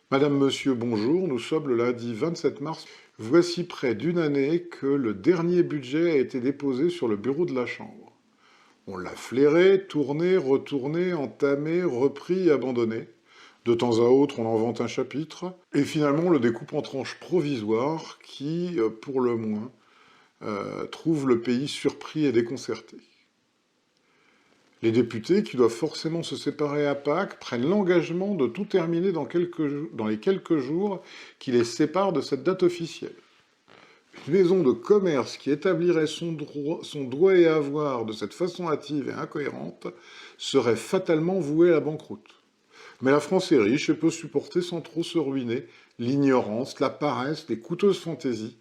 Madame, Monsieur, bonjour, nous sommes le lundi 27 mars. Voici près d'une année que le dernier budget a été déposé sur le bureau de la Chambre. On l'a flairé, tourné, retourné, entamé, repris et abandonné. De temps à autre, on en invente un chapitre, et finalement on le découpe en tranches provisoires qui, pour le moins, trouvent le pays surpris et déconcerté. Les députés, qui doivent forcément se séparer à Pâques, prennent l'engagement de tout terminer dans les quelques jours qui les séparent de cette date officielle. Une maison de commerce qui établirait son droit et avoir de cette façon hâtive et incohérente serait fatalement vouée à la banqueroute. Mais la France est riche et peut supporter sans trop se ruiner l'ignorance, la paresse, les coûteuses fantaisies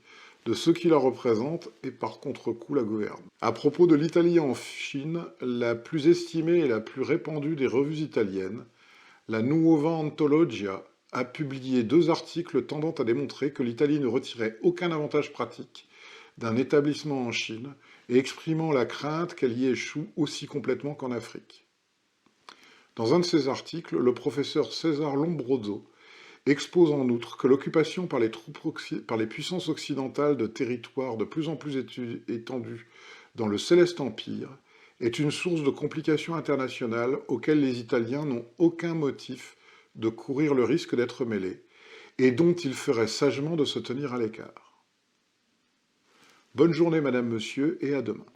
de ceux qui la représentent et par contre-coup la gouvernent. À propos de l'Italie en Chine, la plus estimée et la plus répandue des revues italiennes, la Nuova Antologia a publié 2 articles tendant à démontrer que l'Italie ne retirait aucun avantage pratique d'un établissement en Chine et exprimant la crainte qu'elle y échoue aussi complètement qu'en Afrique. Dans un de ces articles, le professeur César Lombroso expose en outre que l'occupation par les puissances occidentales de territoires de plus en plus étendus dans le Céleste Empire est une source de complications internationales auxquelles les Italiens n'ont aucun motif de courir le risque d'être mêlés, et dont ils feraient sagement de se tenir à l'écart. Bonne journée, Madame, Monsieur, et à demain.